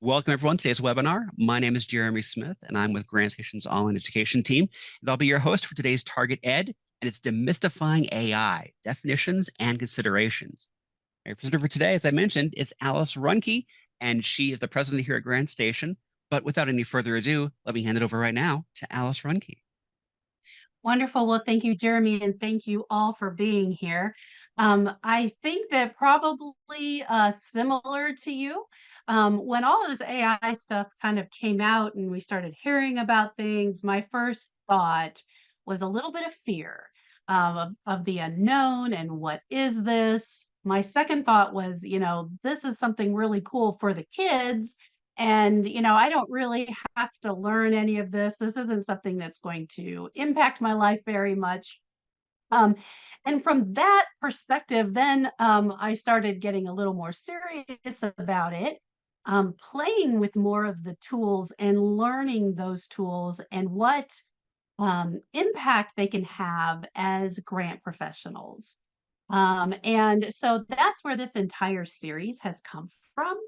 Welcome, everyone, to today's webinar. My name is Jeremy Smith, and I'm with GrantStation's online education team. And I'll be your host for today's Target Ed, and it's Demystifying AI, Definitions and Considerations. Our presenter for today, as I mentioned, is Alice Ruhnke, and she is the president here at GrantStation. But without any further ado, let me hand it over right now to Alice Ruhnke. Wonderful. Well, thank you, Jeremy, and thank you all for being here. I think that probably similar to you, when all of this AI stuff kind of came out and we started hearing about things, my first thought was a little bit of fear of the unknown and what is this? My second thought was, this is something really cool for the kids. And, I don't really have to learn any of this. This isn't something that's going to impact my life very much. Um, and from that perspective, then I started getting a little more serious about it, playing with more of the tools and learning those tools and what impact they can have as grant professionals. And so that's where this entire series has come from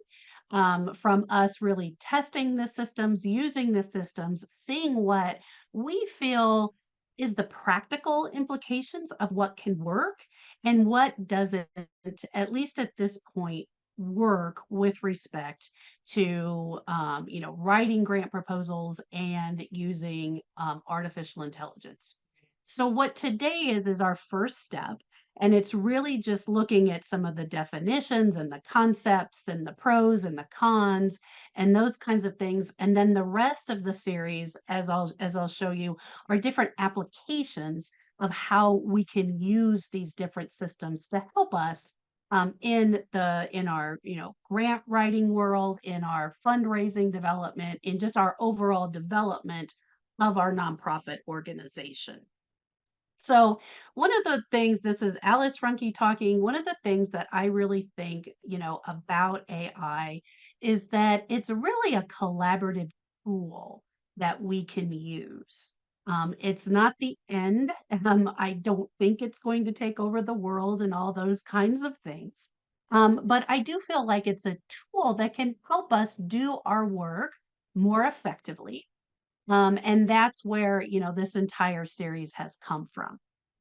us really testing the systems, using the systems, seeing what we feel is the practical implications of what can work and what doesn't, at least at this point, work with respect to writing grant proposals and using artificial intelligence. So what today is our first step, and it's really just looking at some of the definitions and the concepts and the pros and the cons and those kinds of things. And then the rest of the series, as I'll show you, are different applications of how we can use these different systems to help us in our grant writing world, in our fundraising development, in just our overall development of our nonprofit organization. So one of the things, this is Alice Ruhnke talking, one of the things that I really think, about AI is that it's really a collaborative tool that we can use. It's not the end. I don't think it's going to take over the world and all those kinds of things. But I do feel like it's a tool that can help us do our work more effectively. And that's where, this entire series has come from.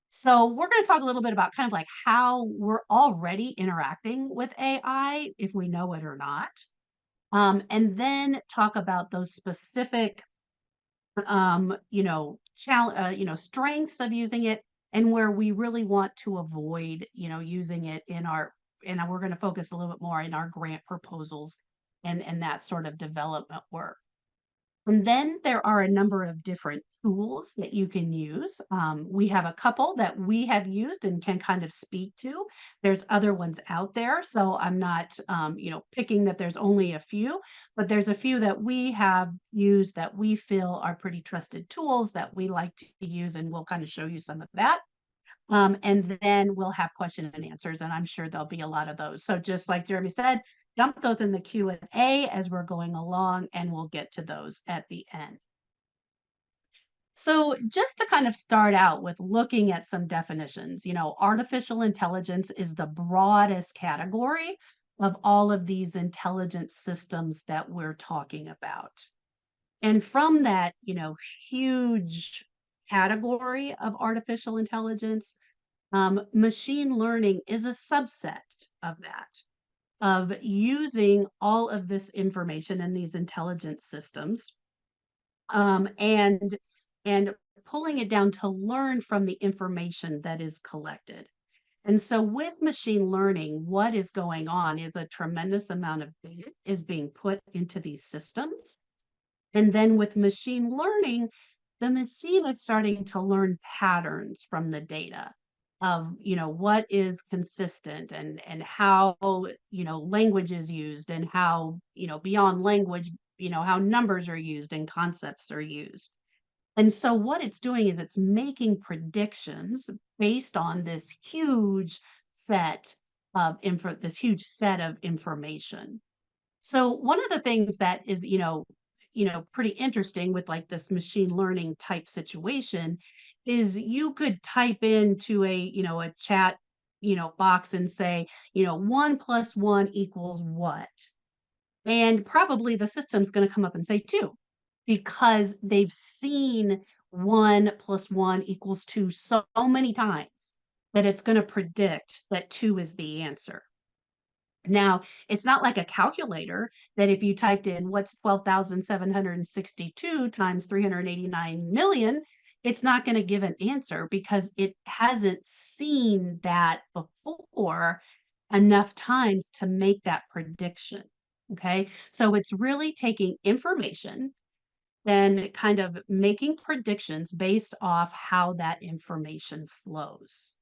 So we're going to talk a little bit about kind of like how we're already interacting with AI, if we know it or not. And then talk about those specific, strengths of using it and where we really want to avoid, using it and we're going to focus a little bit more in our grant proposals and that sort of development work. And then there are a number of different tools that you can use. We have a couple that we have used and can kind of speak to. There's other ones out there, so I'm not, picking that there's only a few, but there's a few that we have used that we feel are pretty trusted tools that we like to use, and we'll kind of show you some of that. And then we'll have question and answers, and I'm sure there'll be a lot of those. So just like Jeremy said, dump those in the Q&A as we're going along, and we'll get to those at the end. So just to kind of start out with looking at some definitions, artificial intelligence is the broadest category of all of these intelligent systems that we're talking about. And from that, huge category of artificial intelligence, machine learning is a subset of that, of using all of this information in these intelligent systems, and pulling it down to learn from the information that is collected. And so with machine learning, what is going on is a tremendous amount of data is being put into these systems. And then with machine learning, the machine is starting to learn patterns from the data of, what is consistent and how, language is used and how, beyond language, how numbers are used and concepts are used. And so what it's doing is it's making predictions based on this huge set of information. So one of the things that is, pretty interesting with like this machine learning type situation is you could type into a chat, box and say, 1 + 1 = what? And probably the system's gonna come up and say 2 because they've seen 1 plus 1 equals 2 so many times that it's gonna predict that 2 is the answer. Now, it's not like a calculator that if you typed in what's 12,762 times 389,000,000, it's not gonna give an answer because it hasn't seen that before enough times to make that prediction, okay? So it's really taking information and kind of making predictions based off how that information flows.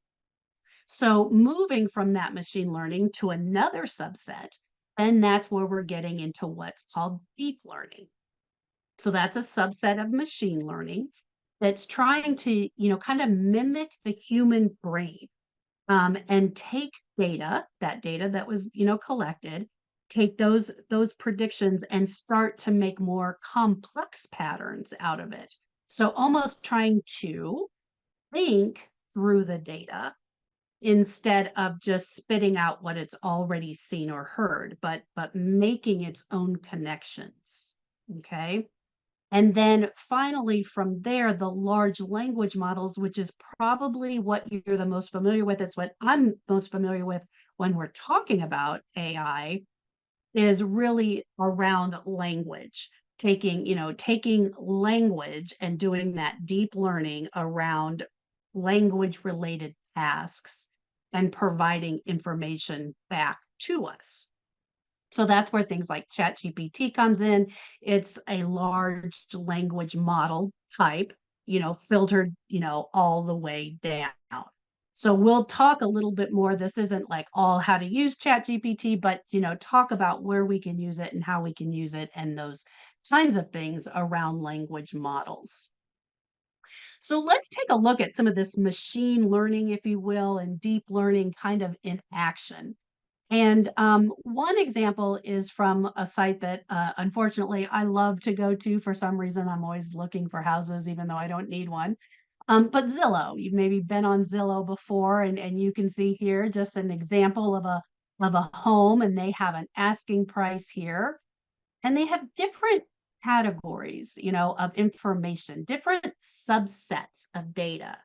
So moving from that machine learning to another subset, and that's where we're getting into what's called deep learning. So that's a subset of machine learning that's trying to, kind of mimic the human brain, and take data, that data that was, collected, take those predictions and start to make more complex patterns out of it. So almost trying to think through the data instead of just spitting out what it's already seen or heard, but making its own connections. Okay. And then finally, from there, the large language models, which is probably what you're the most familiar with, it's what I'm most familiar with when we're talking about AI, is really around language. Taking language and doing that deep learning around language related tasks and providing information back to us. So that's where things like ChatGPT comes in. It's a large language model type, filtered, all the way down. So we'll talk a little bit more. This isn't like all how to use ChatGPT, but talk about where we can use it and how we can use it and those kinds of things around language models. So let's take a look at some of this machine learning, if you will, and deep learning kind of in action. And one example is from a site that unfortunately I love to go to for some reason. I'm always looking for houses, even though I don't need one. But Zillow, you've maybe been on Zillow before, and you can see here just an example of a home, and they have an asking price here. And they have different categories, of information, different subsets of data.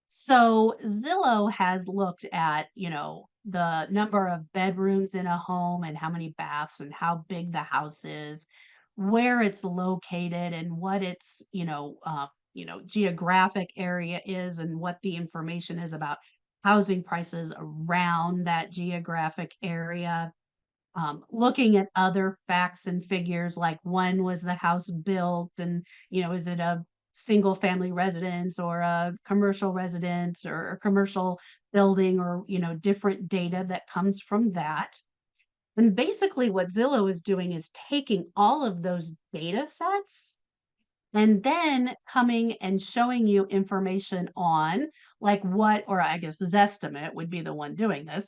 So Zillow has looked at, the number of bedrooms in a home and how many baths and how big the house is, where it's located and what its, geographic area is and what the information is about housing prices around that geographic area, looking at other facts and figures like when was the house built and is it a single family residence or a commercial residence or a commercial building or different data that comes from that. And basically what Zillow is doing is taking all of those data sets and then coming and showing you information on like what, or I guess Zestimate would be the one doing this,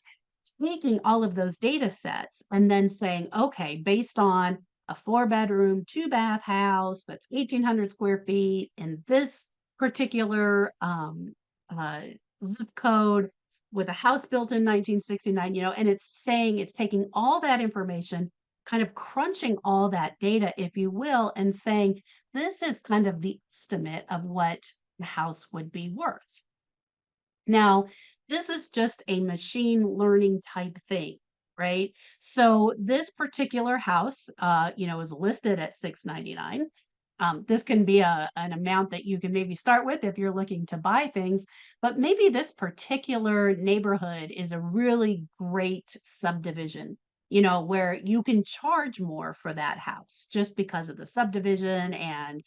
taking all of those data sets and then saying, okay, based on a 4-bedroom, 2-bath house that's 1,800 square feet in this particular uh, zip code with a house built in 1969, and it's saying it's taking all that information, kind of crunching all that data, if you will, and saying, this is kind of the estimate of what the house would be worth. Now, this is just a machine learning type thing, right? So this particular house, is listed at 699. This can be an amount that you can maybe start with if you're looking to buy things, but maybe this particular neighborhood is a really great subdivision, where you can charge more for that house just because of the subdivision and,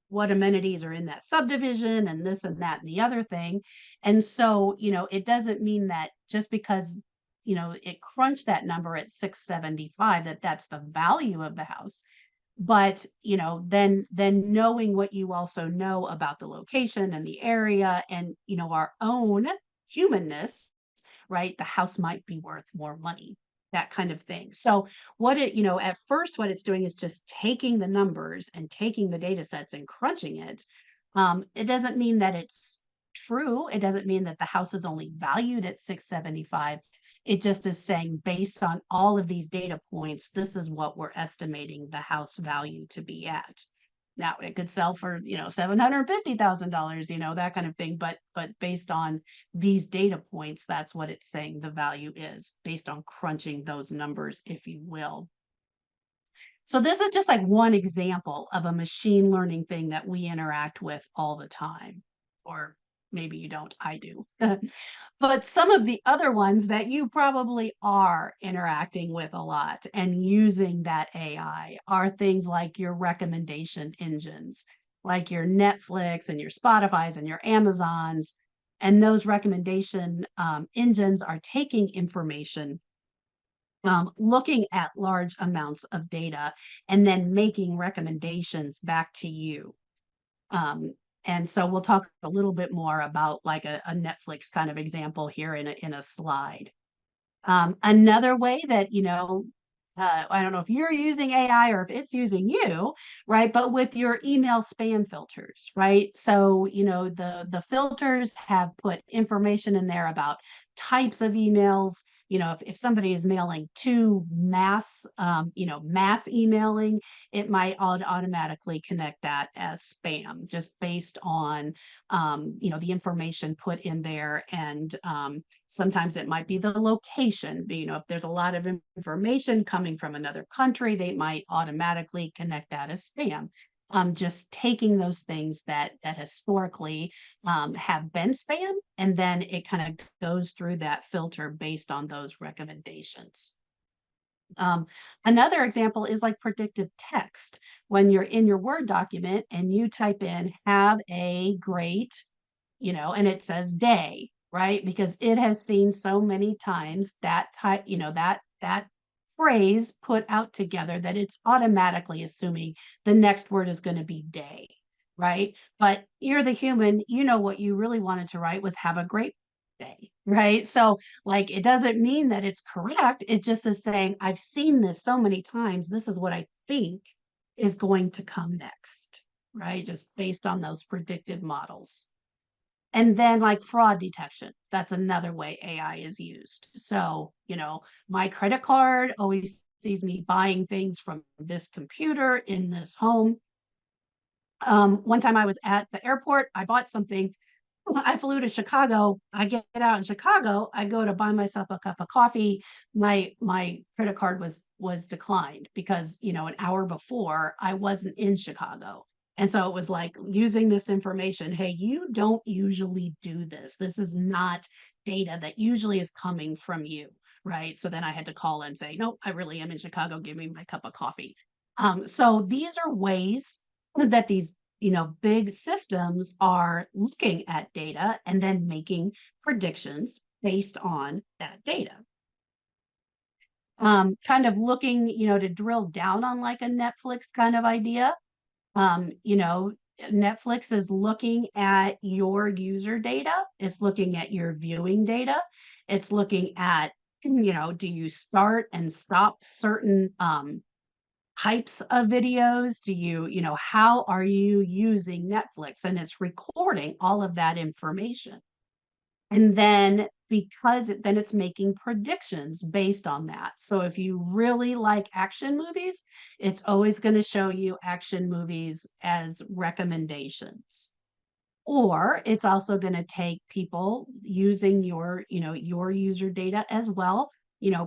what amenities are in that subdivision and this and that and the other thing. And so, it doesn't mean that just because, it crunched that number at 675 that that's the value of the house, but then knowing what you also know about the location and the area and our own humanness, right? The house might be worth more money, that kind of thing. So at first what it's doing is just taking the numbers and taking the data sets and crunching it. It doesn't mean that it's true. It doesn't mean that the house is only valued at 675. It just is saying, based on all of these data points, this is what we're estimating the house value to be at. Now it could sell for, $750,000, that kind of thing. But based on these data points, that's what it's saying the value is based on crunching those numbers, if you will. So this is just like one example of a machine learning thing that we interact with all the time. Or maybe you don't, I do. But some of the other ones that you probably are interacting with a lot and using that AI are things like your recommendation engines, like your Netflix and your Spotify's and your Amazons. And those recommendation engines are taking information, looking at large amounts of data, and then making recommendations back to you. And so we'll talk a little bit more about like a Netflix kind of example here in a slide. Another way that, I don't know if you're using AI or if it's using you, right? But with your email spam filters, right? So, the filters have put information in there about types of emails. If somebody is mailing to mass emailing, it might automatically connect that as spam just based on, the information put in there. And sometimes it might be the location. If there's a lot of information coming from another country, they might automatically connect that as spam. Just taking those things that historically have been spam, and then it kind of goes through that filter based on those recommendations. Another example is like predictive text. When you're in your Word document and you type in "have a great," and it says "day," right? Because it has seen so many times that type, that phrase put out together that it's automatically assuming the next word is going to be "day," right? But you're the human, what you really wanted to write was "have a great day," right? So, like, it doesn't mean that it's correct. It just is saying, I've seen this so many times. This is what I think is going to come next, right? Just based on those predictive models. And then like fraud detection, that's another way AI is used. So, my credit card always sees me buying things from this computer in this home. One time I was at the airport, I bought something. I flew to Chicago. I get out in Chicago. I go to buy myself a cup of coffee. My credit card was declined because, an hour before I wasn't in Chicago. And so it was like using this information. Hey, you don't usually do this. This is not data that usually is coming from you, right? So then I had to call and say, no, I really am in Chicago. Give me my cup of coffee. So these are ways that these big systems are looking at data and then making predictions based on that data. Kind of looking, to drill down on like a Netflix kind of idea. Netflix is looking at your user data. It's looking at your viewing data. It's looking at, do you start and stop certain types of videos? Do how are you using Netflix? And it's recording all of that information. And then then it's making predictions based on that. So if you really like action movies, it's always going to show you action movies as recommendations. Or it's also going to take people using your user data as well.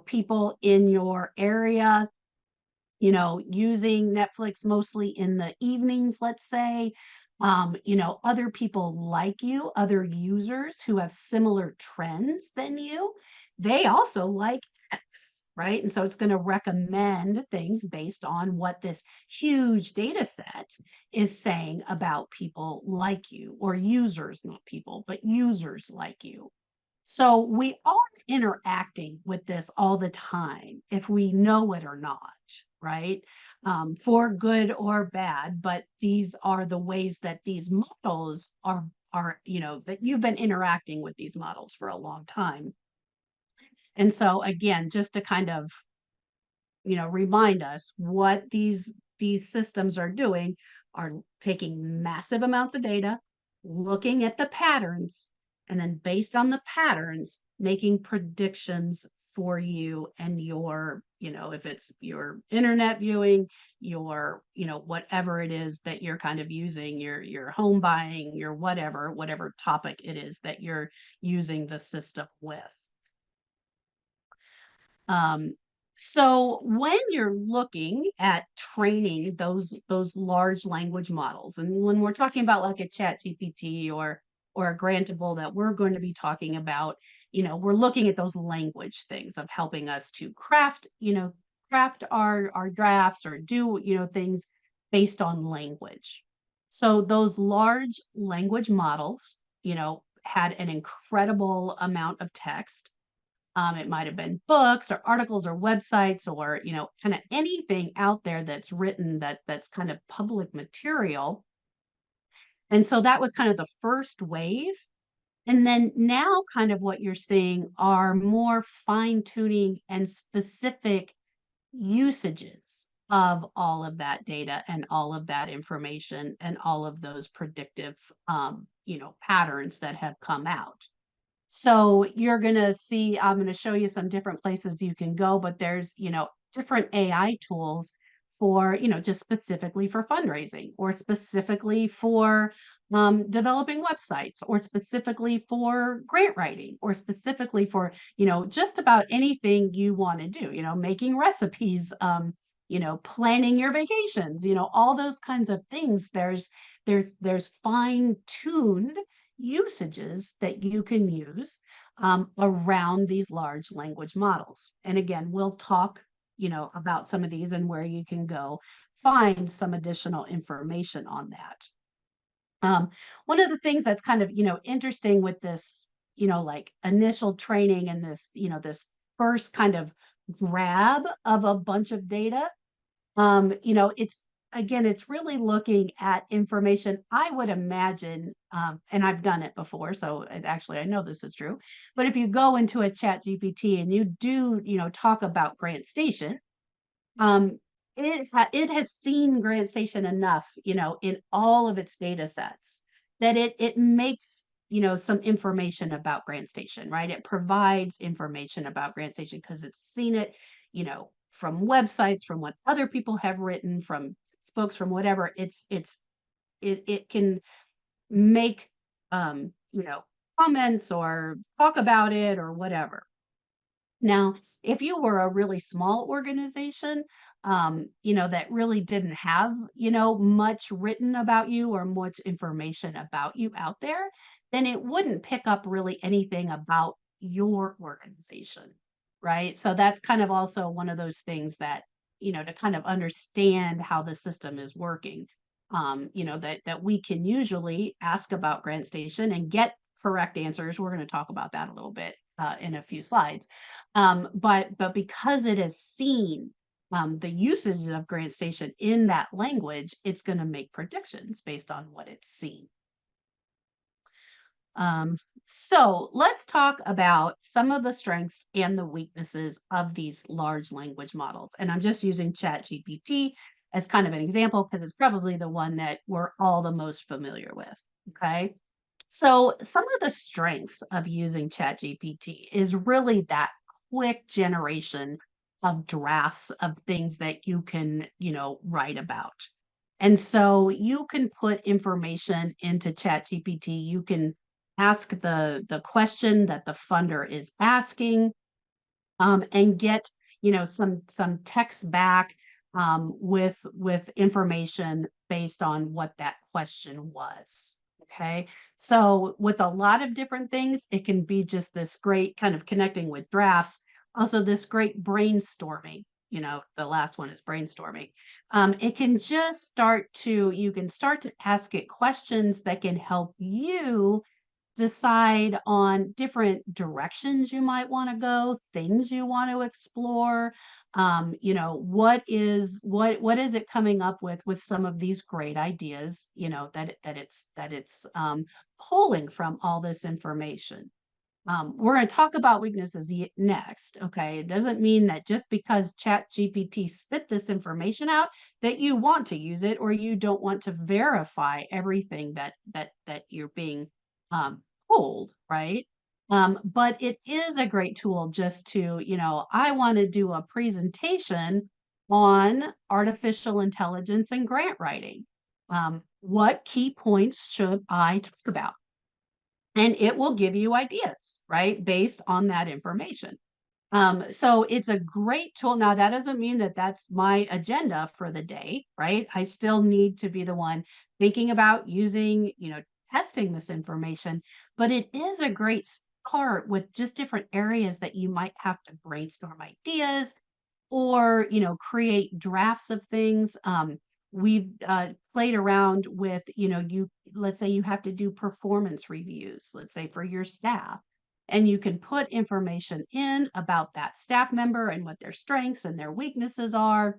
People in your area, using Netflix mostly in the evenings, let's say. Other people like you, other users who have similar trends than you, they also like X, right? And so it's going to recommend things based on what this huge data set is saying about people like you, or users, not people, but users like you. So we are interacting with this all the time, if we know it or not, right? For good or bad, but these are the ways that these models are, that you've been interacting with these models for a long time. And so again, just to kind of, remind us what these systems are doing, are taking massive amounts of data, looking at the patterns, and then based on the patterns, making predictions for you and your, if it's your internet viewing, your, whatever it is that you're kind of using, your home buying, your whatever topic it is that you're using the system with. Um, so when you're looking at training those large language models, and when we're talking about like a chat GPT or a grantable that we're going to be talking about, we're looking at those language things of helping us to craft our drafts or do, things based on language. So those large language models, had an incredible amount of text. It might have been books or articles or websites or, kind of anything out there that's written that's kind of public material. And so that was kind of the first wave. And then now kind of what you're seeing are more fine tuning and specific usages of all of that data and all of that information and all of those predictive, patterns that have come out. So you're gonna see, I'm gonna show you some different places you can go, but there's, different AI tools for, just specifically for fundraising or specifically for developing websites or specifically for grant writing or specifically for, just about anything you want to do, making recipes, planning your vacations, all those kinds of things. There's fine-tuned usages that you can use around these large language models. And again, we'll talk, about some of these and where you can go find some additional information on that. One of the things that's kind of, interesting with this, like initial training and this, this first kind of grab of a bunch of data, it's really looking at information. I would imagine, and I've done it before, so actually I know this is true. But if you go into a chat GPT and you do, talk about GrantStation, um, it has seen GrantStation enough, in all of its data sets that it makes, some information about GrantStation, right? It provides information about GrantStation because it's seen it, from websites, from what other people have written, from spokes, from whatever. It can make, comments or talk about it or whatever. Now, if you were a really small organization, that really didn't have, much written about you or much information about you out there, then it wouldn't pick up really anything about your organization, right? So that's kind of also one of those things that, to kind of understand how the system is working, that we can usually ask about GrantStation and get correct answers. We're going to talk about that a little bit in a few slides. But because it has seen the usage of GrantStation in that language, it's going to make predictions based on what it's seen. So let's talk about some of the strengths and the weaknesses of these large language models. And I'm just using ChatGPT as kind of an example because it's probably the one that we're all the most familiar with. Okay. So some of the strengths of using ChatGPT is really that quick generation of drafts of things that you can, write about. And so you can put information into ChatGPT. You can ask the question that the funder is asking, and get, some text back with information based on what that question was. Okay. So with a lot of different things, it can be just this great kind of connecting with drafts. Also, this great brainstorming. The last one is brainstorming. It can just you can start to ask it questions that can help you decide on different directions you might want to go, things you want to explore. What is it coming up with some of these great ideas, that it's pulling from all this information. We're going to talk about weaknesses next. Okay, it doesn't mean that just because ChatGPT spit this information out that you want to use it or you don't want to verify everything that you're being told, right? But it is a great tool just to, I want to do a presentation on artificial intelligence and grant writing. What key points should I talk about? And it will give you ideas, right, based on that information. So it's a great tool. Now, that doesn't mean that that's my agenda for the day, right? I still need to be the one thinking about using, testing this information, but it is a great start with just different areas that you might have to brainstorm ideas or create drafts of things. We've played around with, you let's say you have to do performance reviews, let's say for your staff, and you can put information in about that staff member and what their strengths and their weaknesses are.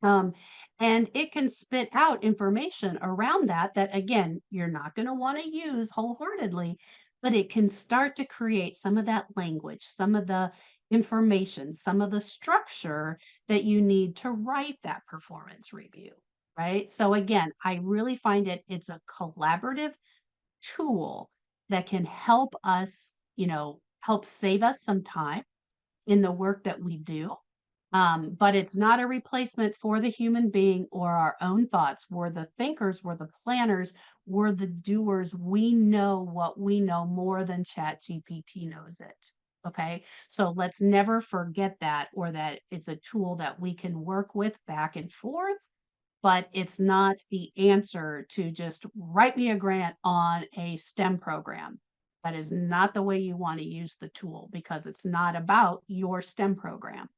um, and it can spit out information around that, that again, you're not going to want to use wholeheartedly, but it can start to create some of that language, some of the information, some of the structure that you need to write that performance review, right? So again, I really find it's a collaborative tool that can help us, help save us some time in the work that we do. But it's not a replacement for the human being or our own thoughts. We're the thinkers, we're the planners, we're the doers. We know what we know more than ChatGPT knows it. Okay. So let's never forget that, or that it's a tool that we can work with back and forth, but it's not the answer to just write me a grant on a STEM program. That is not the way you want to use the tool, because it's not about your STEM program,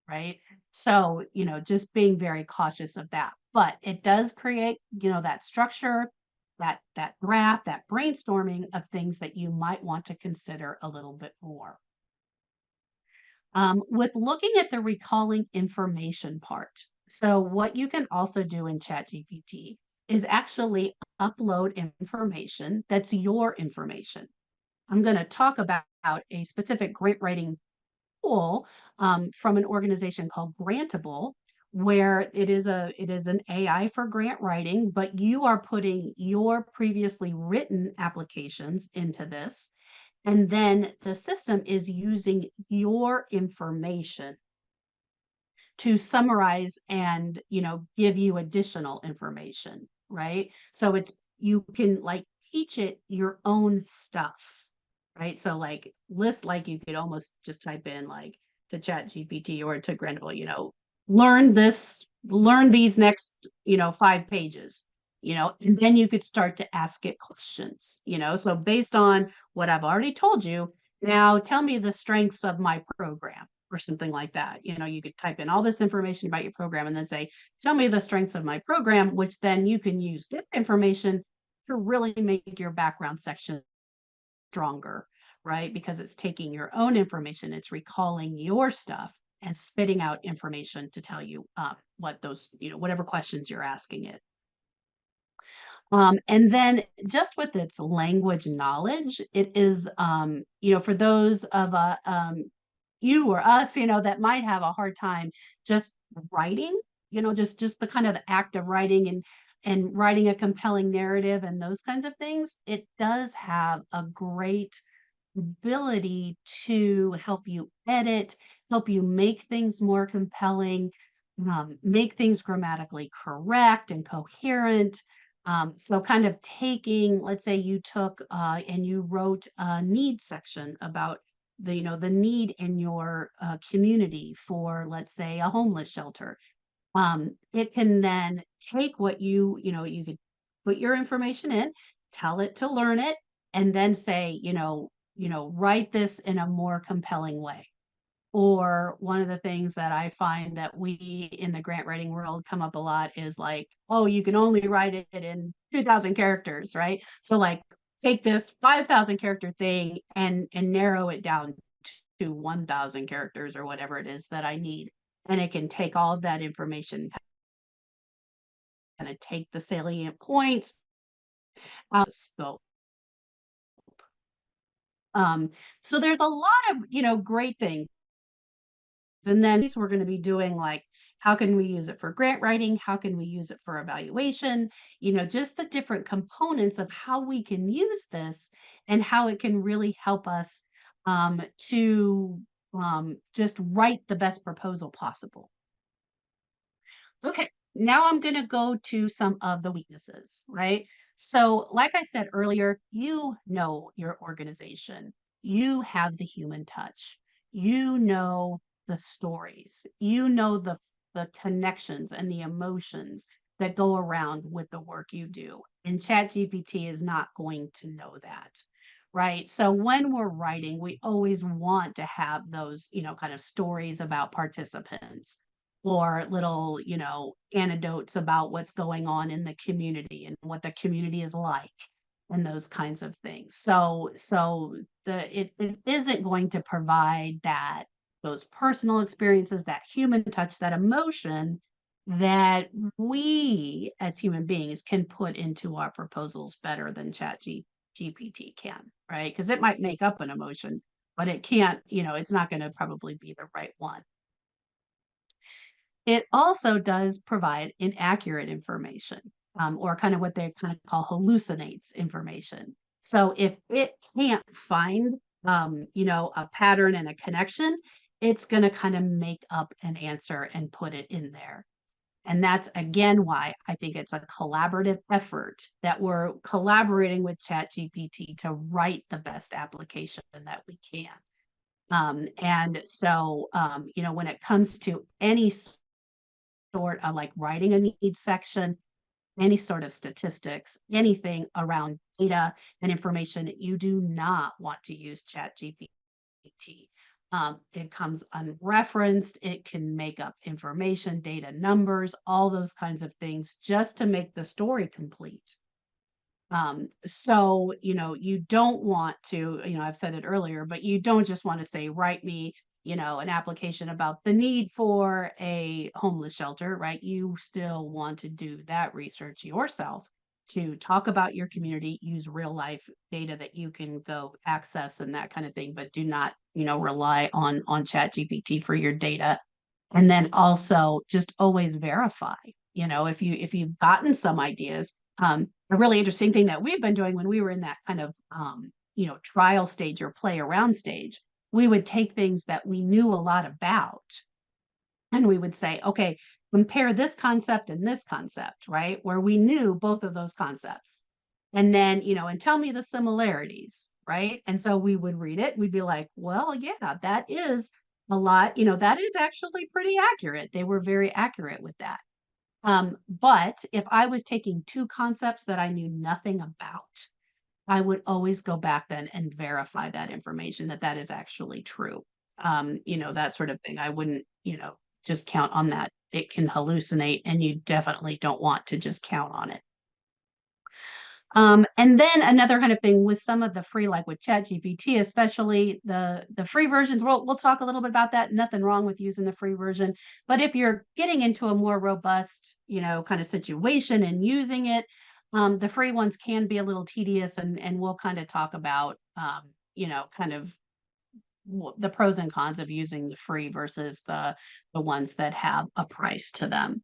right? So, just being very cautious of that. But it does create, that structure, that graph, that brainstorming of things that you might want to consider a little bit more. With looking at the recalling information part. So what you can also do in ChatGPT is actually upload information that's your information. I'm going to talk about a specific grant writing tool from an organization called Grantable, where it is an AI for grant writing, but you are putting your previously written applications into this, and then the system is using your information to summarize and, give you additional information, right? So you can like teach it your own stuff, right? So like you could almost just type in like to Chat GPT or to Grendel, learn these next, 5 pages, and then you could start to ask it questions, so based on what I've already told you, now tell me the strengths of my program or something like that. You could type in all this information about your program and then say, tell me the strengths of my program, which then you can use that information to really make your background section stronger, right? Because it's taking your own information, it's recalling your stuff and spitting out information to tell you what those, whatever questions you're asking it. And then just with its language knowledge, it is, for those of you or us, that might have a hard time just writing, just the kind of the act of writing and writing a compelling narrative and those kinds of things. It does have a great ability to help you edit, help you make things more compelling, make things grammatically correct and coherent. So kind of taking, let's say you took and you wrote a need section about the need in your community for, let's say, a homeless shelter. It can then take what you could put your information in, tell it to learn it, and then say, write this in a more compelling way. Or one of the things that I find that we in the grant writing world come up a lot is like, oh, you can only write it in 2,000 characters, right? So like take this 5,000 character thing and narrow it down to 1,000 characters or whatever it is that I need. And it can take all of that information, kind of take the salient points out of scope. Um, so there's a lot of, great things. And then we're going to be doing like, how can we use it for grant writing? How can we use it for evaluation? Just the different components of how we can use this and how it can really help us to just write the best proposal possible. Okay, now I'm going to go to some of the weaknesses, right? So, like I said earlier, you know your organization, you have the human touch, you know the stories, you know the connections and the emotions that go around with the work you do. And ChatGPT is not going to know that. Right. So when we're writing, we always want to have those, kind of stories about participants or little, anecdotes about what's going on in the community and what the community is like and those kinds of things. So it isn't going to provide that those personal experiences, that human touch, that emotion that we as human beings can put into our proposals better than GPT can, right? Because it might make up an emotion, but it can't, it's not going to probably be the right one. It also does provide inaccurate information, or kind of what they kind of call hallucinates information. So if it can't find, a pattern and a connection, it's going to kind of make up an answer and put it in there. And that's again why I think it's a collaborative effort that we're collaborating with ChatGPT to write the best application that we can. And so, when it comes to any sort of like writing a needs section, any sort of statistics, anything around data and information, you do not want to use ChatGPT. It comes unreferenced. It can make up information, data, numbers, all those kinds of things just to make the story complete. So, you don't want to, I've said it earlier, but you don't just want to say, write me, an application about the need for a homeless shelter, right? You still want to do that research yourself to talk about your community, use real life data that you can go access and that kind of thing, but do not, rely on Chat GPT for your data. And then also just always verify, if you've gotten some ideas, a really interesting thing that we've been doing when we were in that kind of trial stage or play around stage, we would take things that we knew a lot about and we would say, okay, compare this concept and this concept, right? Where we knew both of those concepts. And then, and tell me the similarities, right? And so we would read it. We'd be like, well, yeah, that is a lot, that is actually pretty accurate. They were very accurate with that. But if I was taking two concepts that I knew nothing about, I would always go back then and verify that information that that is actually true. That sort of thing. I wouldn't, just count on that. It can hallucinate, and you definitely don't want to just count on it. And then another kind of thing with some of the free, like with ChatGPT, especially the free versions, we'll talk a little bit about that. Nothing wrong with using the free version, but if you're getting into a more robust, kind of situation and using it, the free ones can be a little tedious, and we'll kind of talk about, kind of the pros and cons of using the free versus the ones that have a price to them.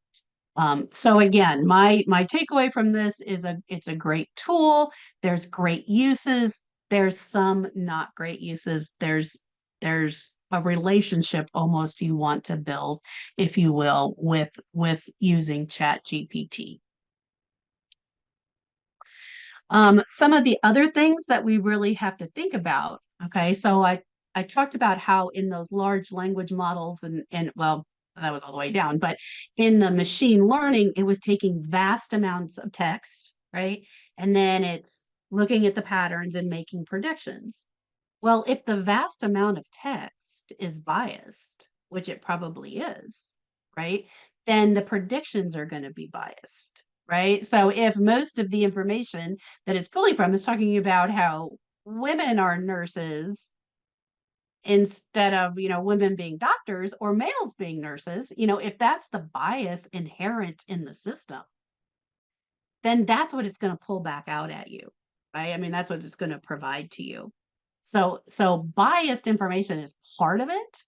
So again, my takeaway from this is it's a great tool. There's great uses. There's some not great uses. There's a relationship almost you want to build, if you will, with using Chat GPT. Some of the other things that we really have to think about. Okay, so I talked about how in those large language models and well, that was all the way down, but in the machine learning, it was taking vast amounts of text, right? And then it's looking at the patterns and making predictions. Well, if the vast amount of text is biased, which it probably is, right? Then the predictions are going to be biased, right? So if most of the information that it's pulling from is talking about how women are nurses instead of, women being doctors or males being nurses, if that's the bias inherent in the system, then that's what it's going to pull back out at you, right? I mean, that's what it's going to provide to you. So biased information is part of it.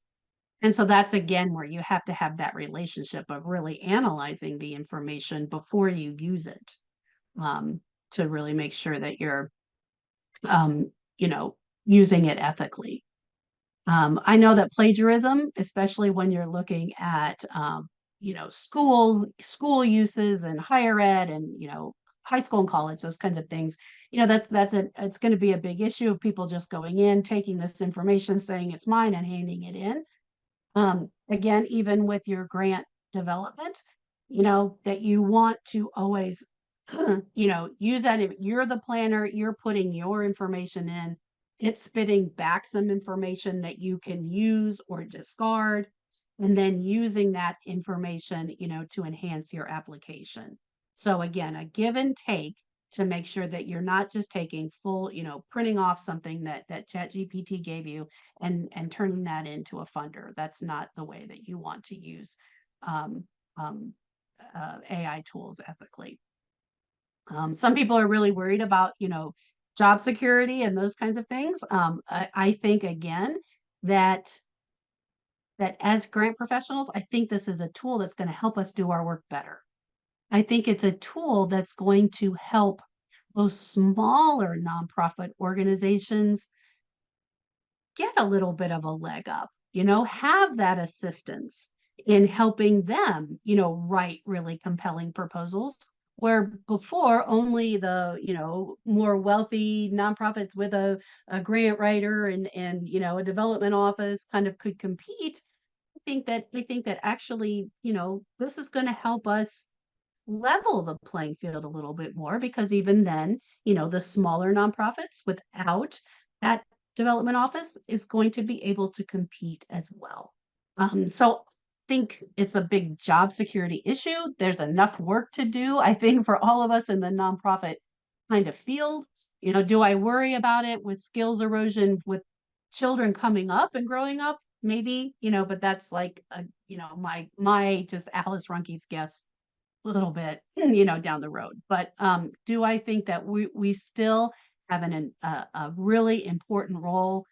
And so that's again where you have to have that relationship of really analyzing the information before you use it, to really make sure that you're, um, using it ethically. I know that plagiarism, especially when you're looking at, school uses and higher ed and, high school and college, those kinds of things, it's going to be a big issue of people just going in, taking this information, saying it's mine and handing it in. Again, even with your grant development, that you want to always, use that. If you're the planner, you're putting your information in, it's spitting back some information that you can use or discard, and then using that information, to enhance your application. So again, a give and take to make sure that you're not just taking full, printing off something that ChatGPT gave you and turning that into a funder. That's not the way that you want to use um, um, AI tools ethically. Some people are really worried about, job security and those kinds of things. I think again that as grant professionals, I think this is a tool that's going to help us do our work better. I think it's a tool that's going to help those smaller nonprofit organizations get a little bit of a leg up, have that assistance in helping them, write really compelling proposals. Where before only the, more wealthy nonprofits with a grant writer and a development office kind of could compete. I think that actually, this is going to help us level the playing field a little bit more because even then, the smaller nonprofits without that development office is going to be able to compete as well. So I think it's a big job security issue. There's enough work to do, I think, for all of us in the nonprofit kind of field. Do I worry about it with skills erosion with children coming up and growing up? Maybe, but that's like my just Alice Ruhnke's guess a little bit, down the road. But do I think that we still have a really important role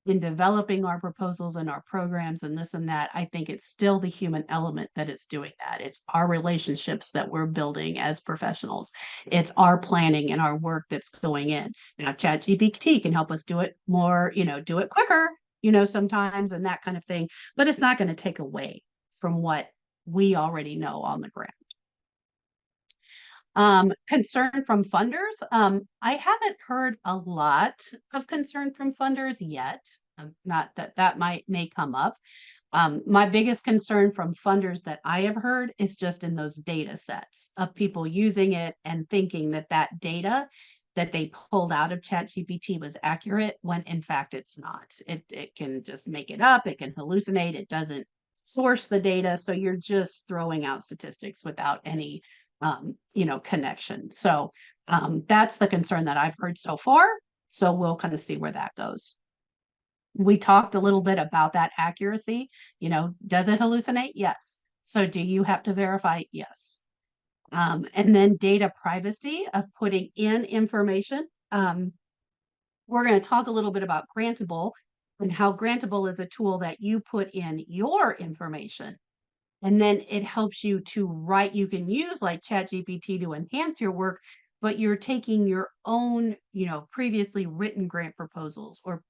in developing our proposals and our programs and this and that? I think it's still the human element that is doing that. It's our relationships that we're building as professionals. It's our planning and our work that's going in. Now, ChatGPT can help us do it more, do it quicker, sometimes and that kind of thing. But it's not going to take away from what we already know on the ground. Concern from funders. I haven't heard a lot of concern from funders yet. Not that may come up. My biggest concern from funders that I have heard is just in those data sets of people using it and thinking that data that they pulled out of ChatGPT was accurate when in fact it's not. It can just make it up, it can hallucinate, it doesn't source the data. So you're just throwing out statistics without any connection. So that's the concern that I've heard so far. So we'll kind of see where that goes. We talked a little bit about that accuracy. Does it hallucinate? Yes. So do you have to verify? Yes. And then data privacy of putting in information. We're going to talk a little bit about Grantable and how Grantable is a tool that you put in your information. And then it helps you to write. You can use like ChatGPT to enhance your work, but you're taking your own, previously written grant proposals or,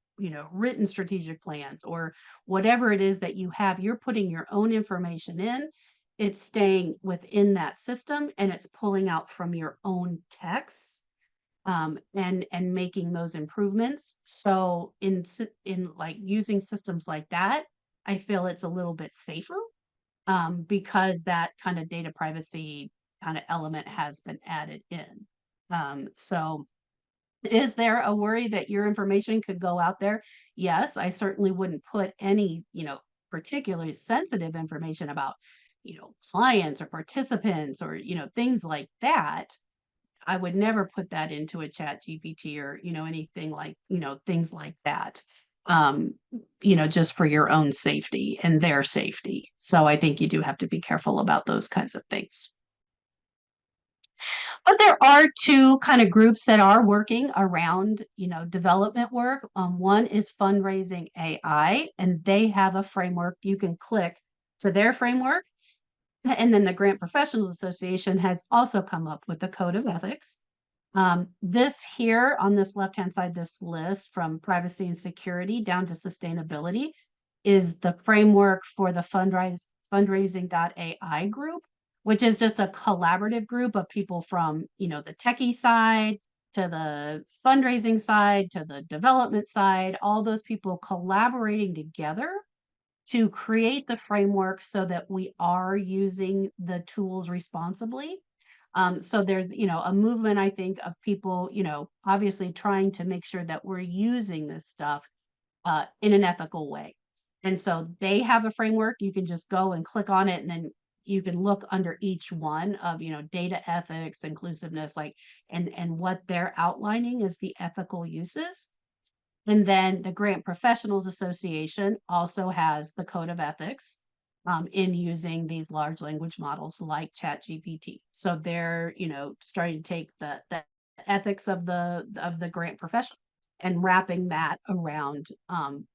written strategic plans or whatever it is that you have. You're putting your own information in. It's staying within that system and it's pulling out from your own text and making those improvements. So in like using systems like that, I feel it's a little bit safer because that kind of data privacy kind of element has been added in. So is there a worry that your information could go out there? Yes, I certainly wouldn't put any, particularly sensitive information about, clients or participants or, things like that. I would never put that into a chat GPT or, anything like, things like that. Just for your own safety and their safety. So I think you do have to be careful about those kinds of things. But there are two kind of groups that are working around, development work. One is Fundraising AI, and they have a framework. You can click to their framework. And then the Grant Professionals Association has also come up with a code of ethics. This here on this left-hand side, this list from privacy and security down to sustainability is the framework for the fundraising.ai group, which is just a collaborative group of people from, the techie side to the fundraising side to the development side, all those people collaborating together to create the framework so that we are using the tools responsibly. So there's, a movement, I think, of people, obviously trying to make sure that we're using this stuff in an ethical way. And so they have a framework. You can just go and click on it, and then you can look under each one of, data ethics, inclusiveness, like, and what they're outlining is the ethical uses. And then the Grant Professionals Association also has the code of ethics in using these large language models like ChatGPT. So they're, starting to take the ethics of the grant profession and wrapping that around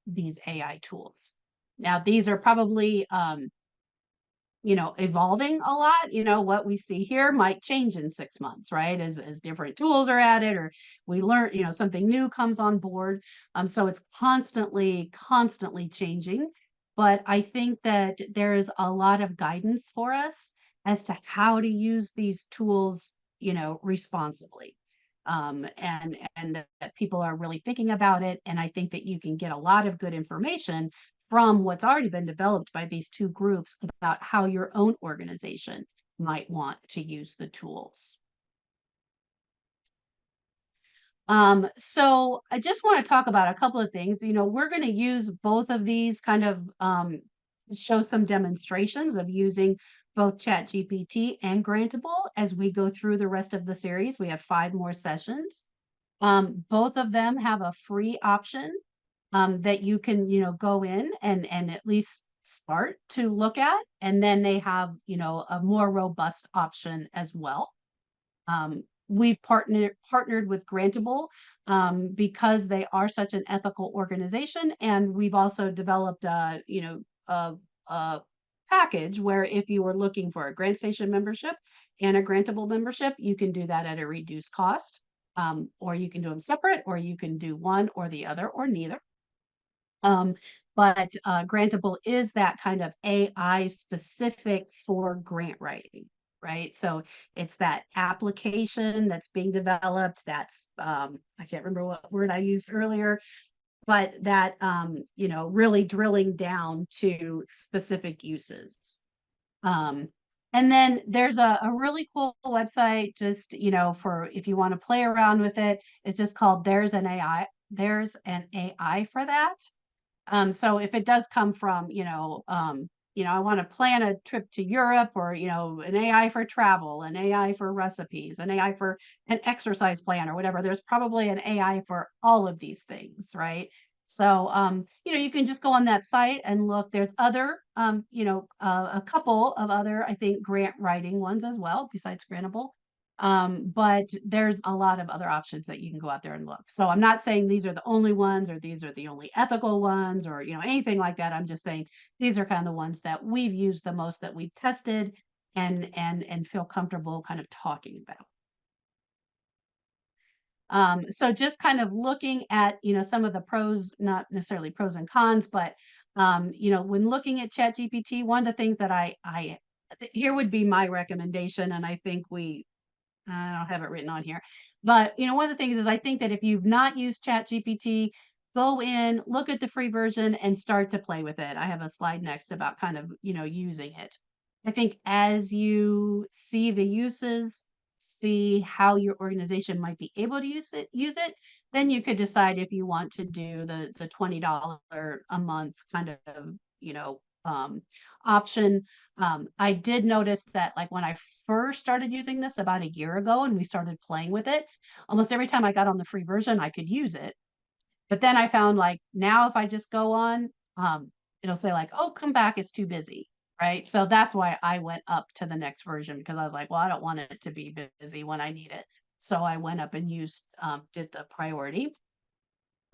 these AI tools. Now, these are probably evolving a lot. What we see here might change in 6 months, right? As different tools are added or we learn, something new comes on board. So it's constantly changing. But I think that there is a lot of guidance for us as to how to use these tools, responsibly. And that people are really thinking about it. And I think that you can get a lot of good information from what's already been developed by these two groups about how your own organization might want to use the tools. So I just want to talk about a couple of things. We're going to use both of these kind of show some demonstrations of using both ChatGPT and Grantable as we go through the rest of the series. We have 5 more sessions. Both of them have a free option that you can, go in and at least start to look at. And then they have, a more robust option as well. We've partnered with Grantable because they are such an ethical organization, and we've also developed a package where if you are looking for a GrantStation membership and a Grantable membership, you can do that at a reduced cost, or you can do them separate, or you can do one or the other or neither. But Grantable is that kind of AI specific for grant writing, right? So it's that application that's being developed. That's I can't remember what word I used earlier, but that really drilling down to specific uses. And then there's a really cool website just for if you want to play around with it. It's just called There's an AI. There's an AI for that. So if it does come from, I want to plan a trip to Europe or, an AI for travel, an AI for recipes, an AI for an exercise plan or whatever, there's probably an AI for all of these things, right? So, you can just go on that site and look. There's other, a couple of other, I think, grant writing ones as well, besides Grantable. But there's a lot of other options that you can go out there and look. So I'm not saying these are the only ones or these are the only ethical ones or anything like that. I'm just saying these are kind of the ones that we've used the most, that we've tested and feel comfortable kind of talking about. So just kind of looking at some of the pros, not necessarily pros and cons, but when looking at ChatGPT, one of the things that I here would be my recommendation, and I think I don't have it written on here, but one of the things is I think that if you've not used ChatGPT, go in, look at the free version, and start to play with it. I have a slide next about kind of using it. I think as you see the uses, see how your organization might be able to use it, then you could decide if you want to do the $20 a month kind of option. I did notice that like when I first started using this about a year ago and we started playing with it, almost every time I got on the free version, I could use it. But then I found like now if I just go on, it'll say like, oh, come back, it's too busy. Right. So that's why I went up to the next version because I was like, well, I don't want it to be busy when I need it. So I went up and did the priority.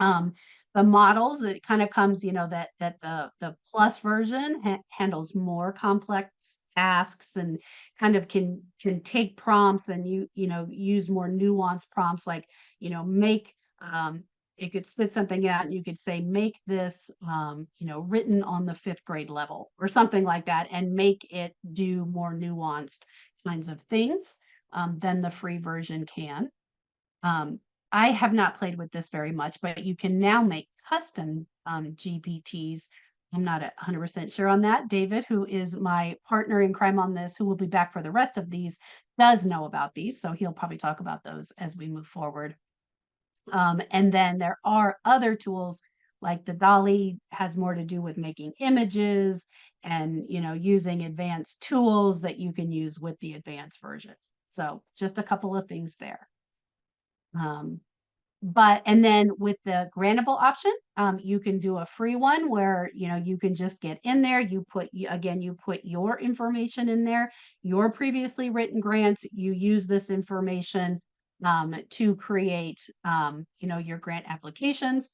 The models, it kind of comes, that the plus version handles more complex tasks and kind of can take prompts and use more nuanced prompts like make it could spit something out and you could say make this written on the 5th grade level or something like that and make it do more nuanced kinds of things than the free version can. I have not played with this very much, but you can now make custom GPTs. I'm not 100% sure on that. David, who is my partner in crime on this, who will be back for the rest of these, does know about these. So he'll probably talk about those as we move forward. And then there are other tools like the Dolly has more to do with making images and using advanced tools that you can use with the advanced version. So just a couple of things there. And then with the grantable option, you can do a free one where you can just get in there. You put your information in there, your previously written grants. You use this information to create your grant applications.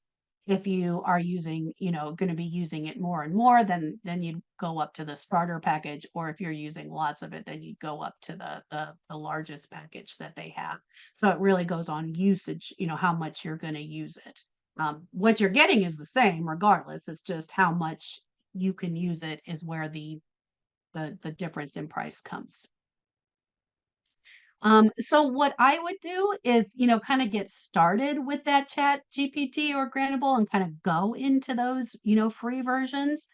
If you are going to be using it more and more, then you go up to the starter package, or if you're using lots of it, then you go up to the largest package that they have. So it really goes on usage, how much you're going to use it. What you're getting is the same regardless. It's just how much you can use it is where the difference in price comes. So what I would do is, kind of get started with that Chat GPT or Grantable and kind of go into those, free versions.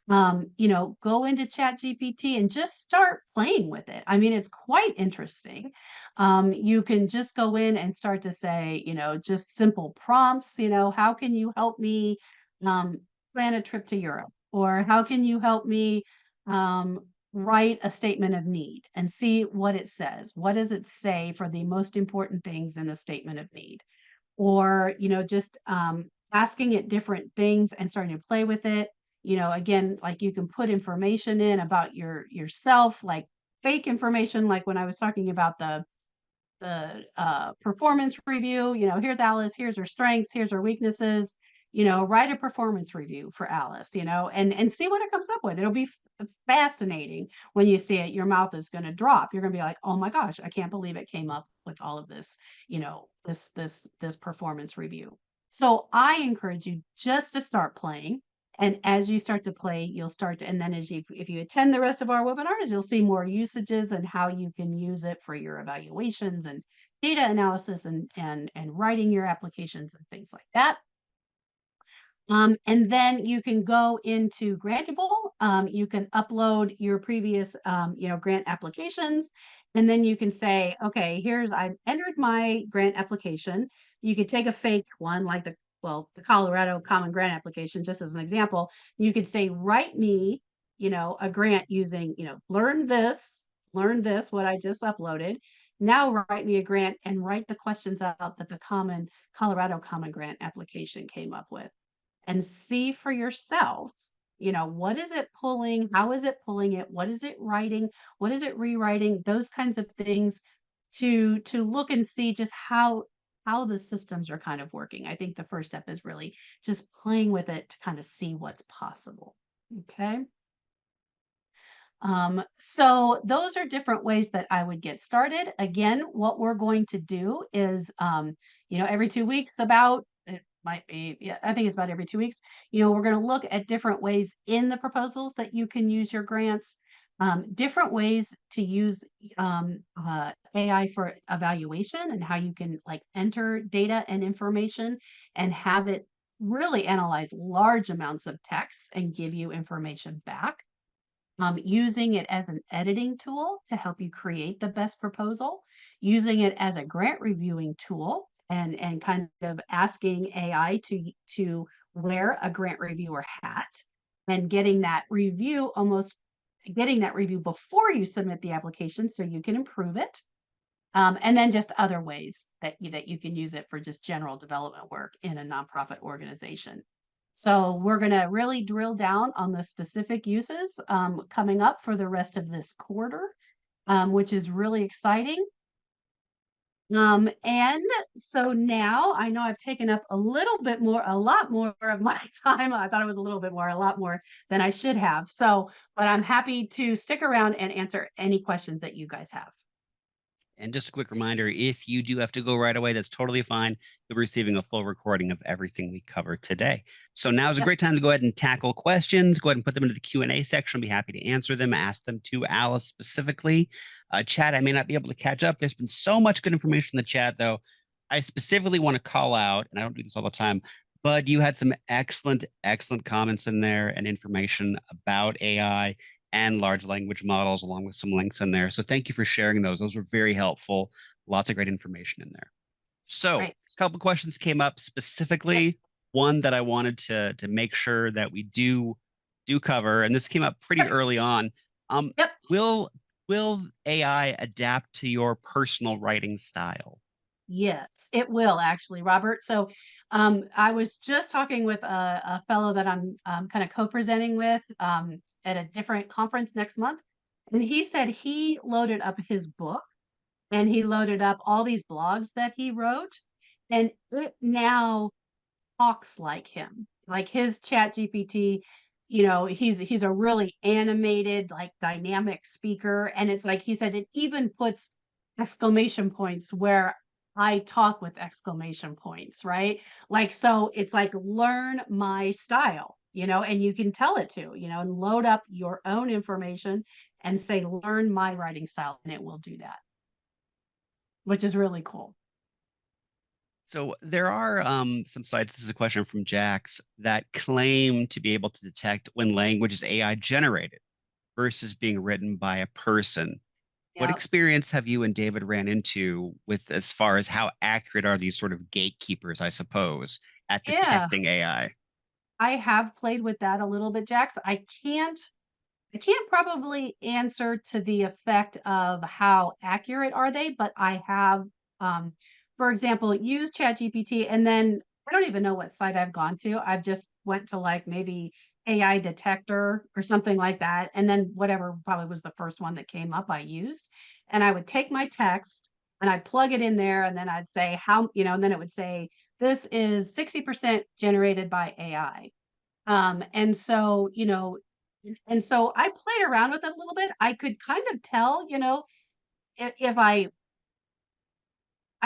Go into Chat GPT and just start playing with it. I mean, it's quite interesting. You can just go in and start to say, just simple prompts, how can you help me plan a trip to Europe? Or how can you help me um, write a statement of need and see what it says? What does it say for the most important things in a statement of need? Or, just asking it different things and starting to play with it. Again, like you can put information in about yourself, like fake information, like when I was talking about the performance review. Here's Alice, here's her strengths, here's her weaknesses. Write a performance review for Alice, and see what it comes up with. It'll be fascinating when you see it. Your mouth is going to drop. You're going to be like, oh my gosh, I can't believe it came up with all of this, this performance review. So I encourage you just to start playing. And as you start to play, you'll start to, and then if you attend the rest of our webinars, you'll see more usages and how you can use it for your evaluations and data analysis and writing your applications and things like that. And then you can go into Grantable. You can upload your previous, grant applications, and then you can say, okay, I've entered my grant application. You could take a fake one like the Colorado Common Grant application, just as an example. You could say, write me, a grant using, learn this, what I just uploaded. Now write me a grant and write the questions out that the Colorado Common Grant application came up with. And see for yourself, what is it pulling? How is it pulling it? What is it writing? What is it rewriting? Those kinds of things to look and see just how the systems are kind of working. I think the first step is really just playing with it to kind of see what's possible. Okay. So those are different ways that I would get started. Again, what we're going to do is, every 2 weeks might be, yeah, I think it's about every 2 weeks. We're going to look at different ways in the proposals that you can use your grants, different ways to use AI for evaluation and how you can like enter data and information and have it really analyze large amounts of text and give you information back. Using it as an editing tool to help you create the best proposal, using it as a grant reviewing tool and kind of asking AI to wear a grant reviewer hat and getting that review before you submit the application so you can improve it. And then just other ways that you can use it for just general development work in a nonprofit organization. So we're going to really drill down on the specific uses coming up for the rest of this quarter, which is really exciting. And so now I know I've taken up a lot more of my time. I thought it was a little bit more, a lot more than I should have. So, but I'm happy to stick around and answer any questions that you guys have. And just a quick reminder, if you do have to go right away, that's totally fine. You'll be receiving a full recording of everything we covered today. So now is a Yep. great time to go ahead and tackle questions. Go ahead and put them into the Q&A section. I'll be happy to answer them, ask them to Alice specifically. Chat, I may not be able to catch up. There's been so much good information in the chat, though. I specifically want to call out, and I don't do this all the time, but you had some excellent, excellent comments in there and information about AI and large language models, along with some links in there. So thank you for sharing those. Those were very helpful. Lots of great information in there. So Right. a couple questions came up Yep. specifically. One that I wanted to make sure that we do cover, and this came up pretty Yep. early on. Um, Yep. will will AI adapt to your personal writing style? Yes, it will actually, Robert. So, I was just talking with a fellow that I'm kind of co-presenting with at a different conference next month, and he said he loaded up his book and he loaded up all these blogs that he wrote, and it now talks like him. Like his chat GPT, he's a really animated, like dynamic speaker. And it's like he said, it even puts exclamation points where I talk with exclamation points, right? Like, so it's like learn my style, and you can tell it to, and load up your own information and say, learn my writing style, and it will do that, which is really cool. So there are some sites, this is a question from Jax, that claim to be able to detect when language is AI generated versus being written by a person. What Yeah. experience have you and David ran into with as far as how accurate are these sort of gatekeepers, I suppose, at Yeah. detecting AI? I have played with that a little bit, Jax. I can't probably answer to the effect of how accurate are they, but I have, um, for example, used ChatGPT, and then I don't even know what site I've gone to. I've just went to like maybe AI detector or something like that, and then whatever probably was the first one that came up I used, and I would take my text and I'd plug it in there, and then I'd say and then it would say this is 60% generated by AI. And so, and so I played around with it a little bit. I could kind of tell, if I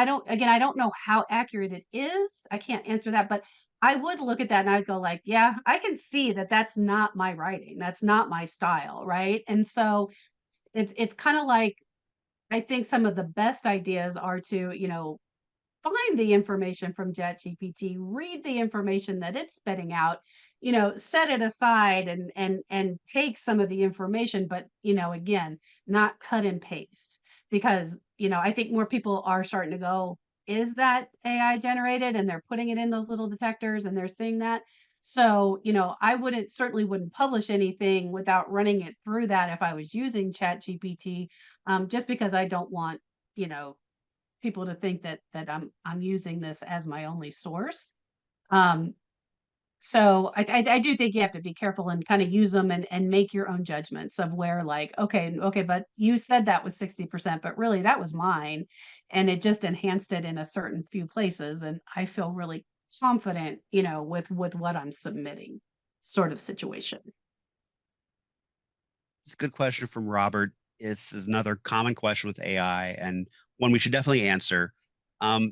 don't, again, I don't know how accurate it is. I can't answer that, but I would look at that and I'd go like, yeah, I can see that that's not my writing. That's not my style, right? And so it's kind of like I think some of the best ideas are to, find the information from ChatGPT, read the information that it's spitting out, set it aside and take some of the information, but again, not cut and paste because I think more people are starting to go, is that AI generated? And they're putting it in those little detectors and they're seeing that. So, I certainly wouldn't publish anything without running it through that if I was using ChatGPT, just because I don't want, you know, people to think that I'm using this as my only source. Um, so I do think you have to be careful and kind of use them and make your own judgments of where like, okay, but you said that was 60%, but really that was mine. And it just enhanced it in a certain few places. And I feel really confident, with what I'm submitting sort of situation. It's a good question from Robert. This is another common question with AI and one we should definitely answer.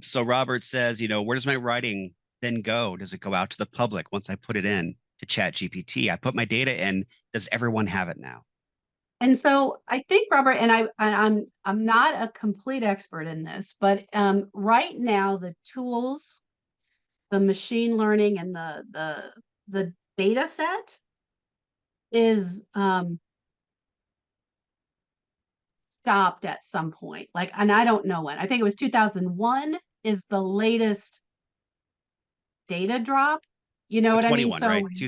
So Robert says, where does my writing then go? Does it go out to the public once I put it in to Chat GPT? I put my data in. Does everyone have it now? And so I think, Robert, I'm not a complete expert in this, but right now the machine learning and the data set is stopped at some point. Like, and I don't know when. I think it was 2001 is the latest data drop. You know So what I mean? 21, right? So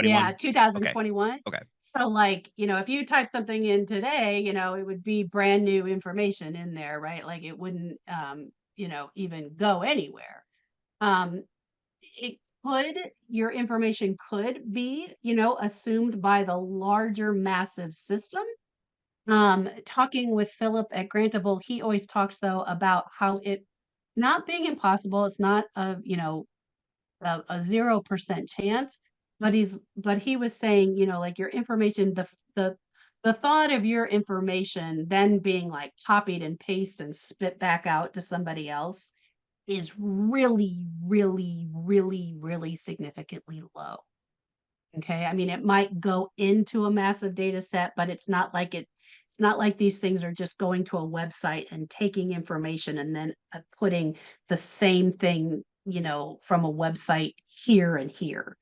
yeah, 2021. Okay. 2021. Okay. So like, if you type something in today, it would be brand new information in there, right? Like it wouldn't even go anywhere. Um it could Your information could be, assumed by the larger massive system. Talking with Philip at Grantable, he always talks though about how it not being impossible. It's not a 0% chance, but he was saying, like your information, the thought of your information then being like copied and pasted and spit back out to somebody else is really, really, really, really significantly low. Okay. I mean, it might go into a massive data set, but it's not like these things are just going to a website and taking information and then putting the same thing, from a website here and here.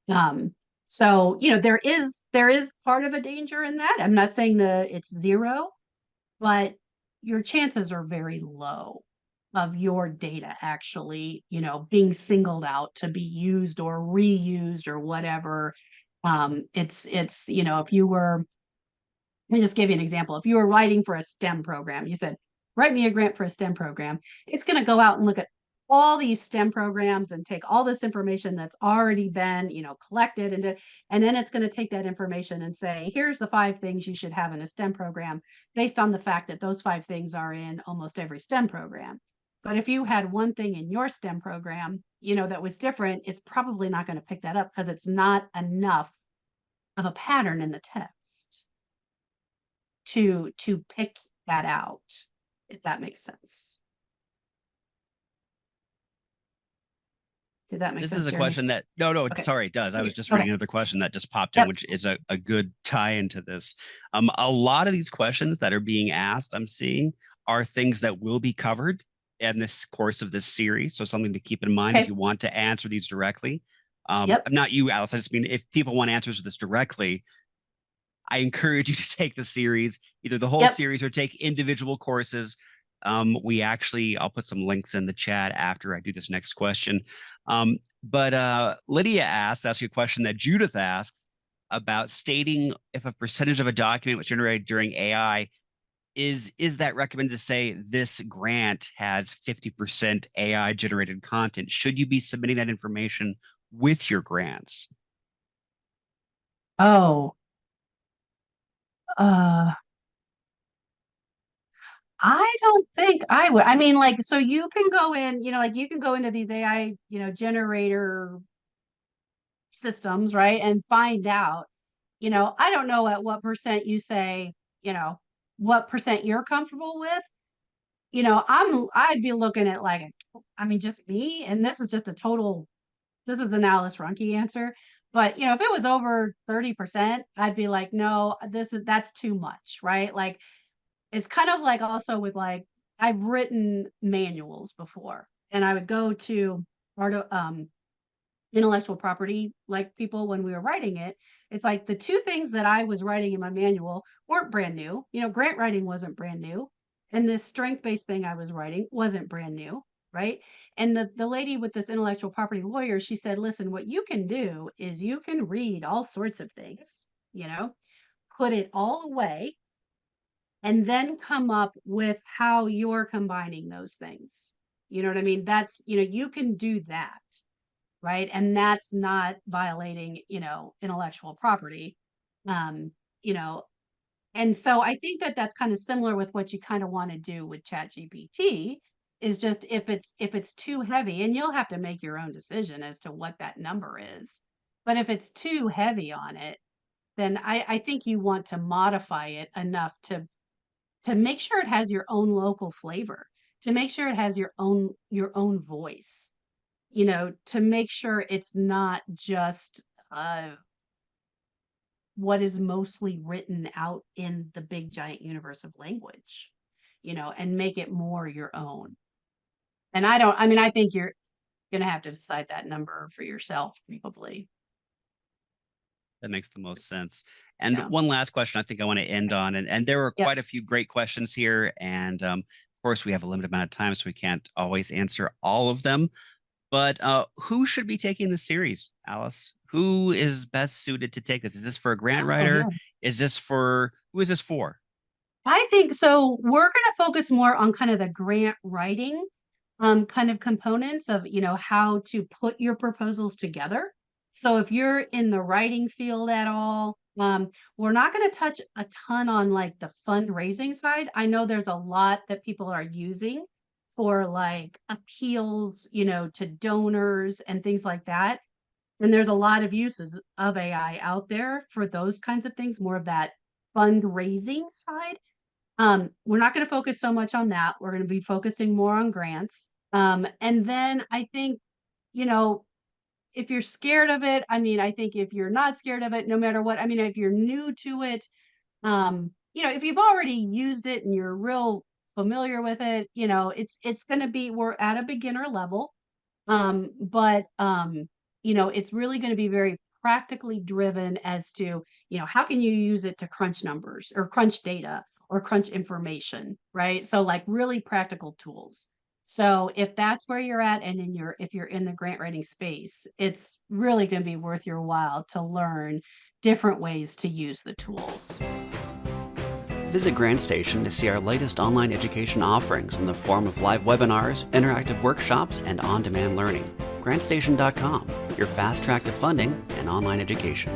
Um, so, there is part of a danger in that. I'm not saying that it's zero, but your chances are very low of your data actually, being singled out to be used or reused or whatever. If you were, let me just give you an example. If you were writing for a STEM program, you said, write me a grant for a STEM program. It's going to go out and look at all these STEM programs and take all this information that's already been, collected and then it's going to take that information and say, here's the 5 things you should have in a STEM program based on the fact that those 5 things are in almost every STEM program. But if you had one thing in your STEM program, that was different, it's probably not going to pick that up because it's not enough of a pattern in the text to pick that out, if that makes sense. Did that make This sense, is a Jeremy? question that no, Okay. sorry, it does. I was just Okay. reading another question that just popped in, Yep. which is a good tie into this. A lot of these questions that are being asked, I'm seeing, are things that will be covered in this course of this series. So something to keep in mind if Okay. you want to answer these directly. Yep. Not you, Alice. I just mean if people want answers to this directly, I encourage you to take the series, either the whole Yep. series or take individual courses. I'll put some links in the chat after I do this next question. But Lydia asks you a question that Judith asks about stating if a percentage of a document was generated during AI. Is that recommended to say this grant has 50% AI generated content? Should you be submitting that information with your grants? Oh, uh, I don't think I would. I mean, like, so you can go in, like you can go into these AI, generator systems, right? And find out, I don't know at what percent you say, what percent you're comfortable with. I'd be looking at like, I mean, just me, and this is an Alice Ruhnke answer. But if it was over 30%, I'd be like, no, that's too much, right? Like it's kind of like also with like I've written manuals before, and I would go to art intellectual property like people when we were writing it. It's like the 2 things that I was writing in my manual weren't brand new. Grant writing wasn't brand new, and this strength-based thing I was writing wasn't brand new, right? And the lady with this intellectual property lawyer, she said, listen, what you can do is you can read all sorts of things, you know put it all away, and then come up with how you're combining those things. You know what I mean? That's, you can do that, right? And that's not violating, intellectual property. Um, you know, and so I think that that's kind of similar with what you kind of want to do with ChatGPT is just if it's too heavy, and you'll have to make your own decision as to what that number is. But if it's too heavy on it, then I think you want to modify it enough to make sure it has your own local flavor, to make sure it has your own voice, to make sure it's not just uh, what is mostly written out in the big giant universe of language, and make it more your own. And I mean, I think you're going to have to decide that number for yourself, probably. That makes the most sense. And Yeah. one last question I think I want to end on, and there were Yep. quite a few great questions here. And of course, we have a limited amount of time, so we can't always answer all of them. But who should be taking the series, Alice? Who is best suited to take this? Is this for a grant Oh, writer? yeah. Who is this for? I think so. We're going to focus more on kind of the grant writing kind of components of, how to put your proposals together. So if you're in the writing field at all, We're not going to touch a ton on like the fundraising side. I know there's a lot that people are using for like appeals, to donors and things like that. And there's a lot of uses of AI out there for those kinds of things, more of that fundraising side. We're not going to focus so much on that. We're going to be focusing more on grants. And then I think, you know, if you're scared of it, I think if you're not scared of it, no matter what, if you're new to it, if you've already used it and you're real familiar with it, it's going to be, we're at a beginner level. But it's really going to be very practically driven as to, how can you use it to crunch numbers or crunch data or crunch information, right? So like really practical tools. So if that's where you're at and if you're in the grant writing space, it's really going to be worth your while to learn different ways to use the tools. Visit GrantStation to see our latest online education offerings in the form of live webinars, interactive workshops, and on-demand learning. GrantStation.com, your fast track to funding and online education.